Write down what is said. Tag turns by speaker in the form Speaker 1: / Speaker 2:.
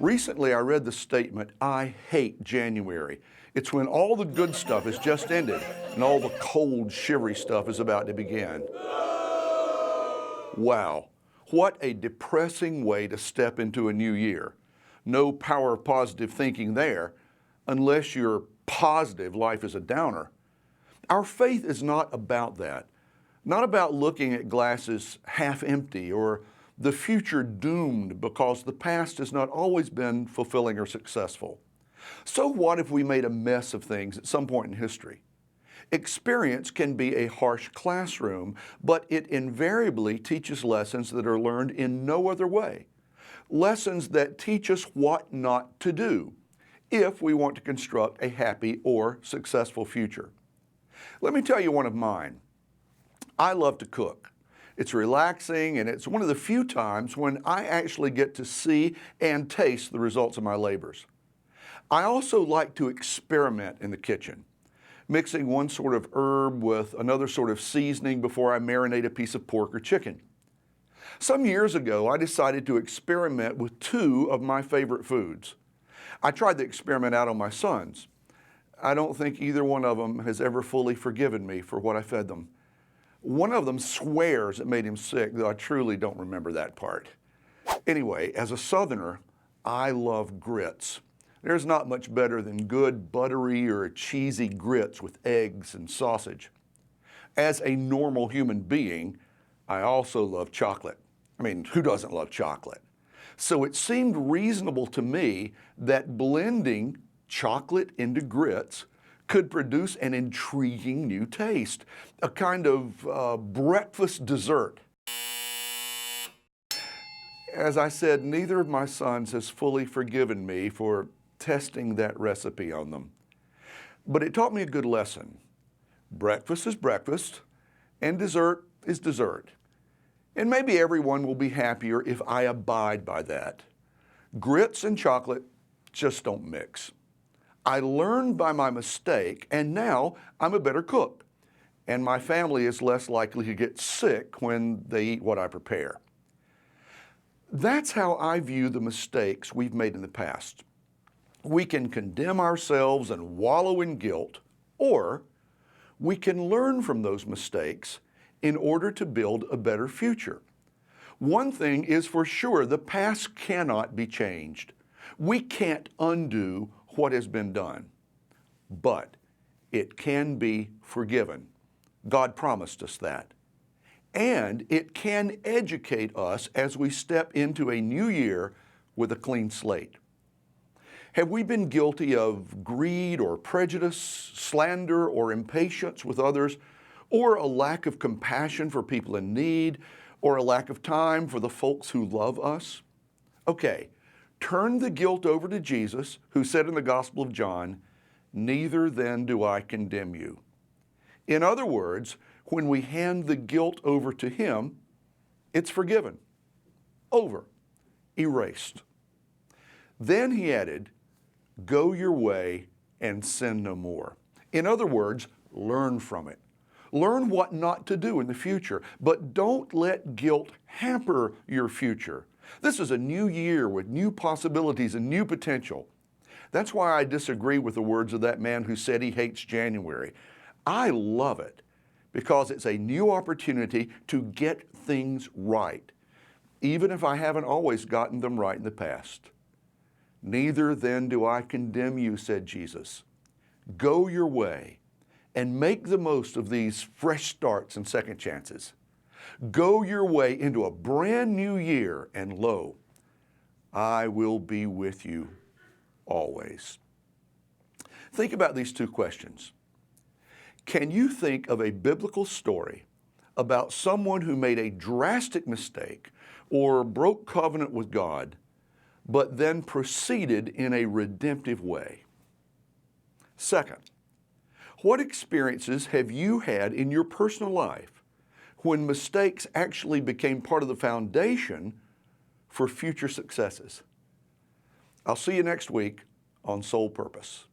Speaker 1: Recently, I read the statement, "I hate January." It's when all the good stuff has just ended and all the cold, shivery stuff is about to begin. Wow, what a depressing way to step into a new year. No power of positive thinking there, unless you're positive life is a downer. Our faith is not about that. Not about looking at glasses half empty or the future doomed because the past has not always been fulfilling or successful. So what if we made a mess of things at some point in history? Experience can be a harsh classroom, but it invariably teaches lessons that are learned in no other way. Lessons that teach us what not to do if we want to construct a happy or successful future. Let me tell you one of mine. I love to cook. It's relaxing, and it's one of the few times when I actually get to see and taste the results of my labors. I also like to experiment in the kitchen, mixing one sort of herb with another sort of seasoning before I marinate a piece of pork or chicken. Some years ago, I decided to experiment with two of my favorite foods. I tried the experiment out on my sons. I don't think either one of them has ever fully forgiven me for what I fed them. One of them swears it made him sick, though I truly don't remember that part. Anyway, as a Southerner, I love grits. There's not much better than good buttery or cheesy grits with eggs and sausage. As a normal human being, I also love chocolate. I mean, who doesn't love chocolate? So it seemed reasonable to me that blending chocolate into grits could produce an intriguing new taste, a kind of breakfast dessert. As I said, neither of my sons has fully forgiven me for testing that recipe on them. But it taught me a good lesson. Breakfast is breakfast, and dessert is dessert. And maybe everyone will be happier if I abide by that. Grits and chocolate just don't mix. I learned by my mistake, and now I'm a better cook, and my family is less likely to get sick when they eat what I prepare. That's how I view the mistakes we've made in the past. We can condemn ourselves and wallow in guilt, or we can learn from those mistakes in order to build a better future. One thing is for sure, the past cannot be changed. We can't undo what has been done, but it can be forgiven. God promised us that. And it can educate us as we step into a new year with a clean slate. Have we been guilty of greed or prejudice, slander or impatience with others, or a lack of compassion for people in need, or a lack of time for the folks who love us? Okay, turn the guilt over to Jesus, who said in the Gospel of John, "Neither then do I condemn you." In other words, when we hand the guilt over to Him, it's forgiven, over, erased. Then He added, "Go your way and sin no more." In other words, learn from it. Learn what not to do in the future, but don't let guilt hamper your future. This is a new year with new possibilities and new potential. That's why I disagree with the words of that man who said he hates January. I love it because it's a new opportunity to get things right, even if I haven't always gotten them right in the past. "Neither then do I condemn you," said Jesus. Go your way and make the most of these fresh starts and second chances. Go your way into a brand new year, and lo, I will be with you always. Think about these two questions. Can you think of a biblical story about someone who made a drastic mistake or broke covenant with God, but then proceeded in a redemptive way? Second, what experiences have you had in your personal life when mistakes actually became part of the foundation for future successes? I'll see you next week on Soul Purpose.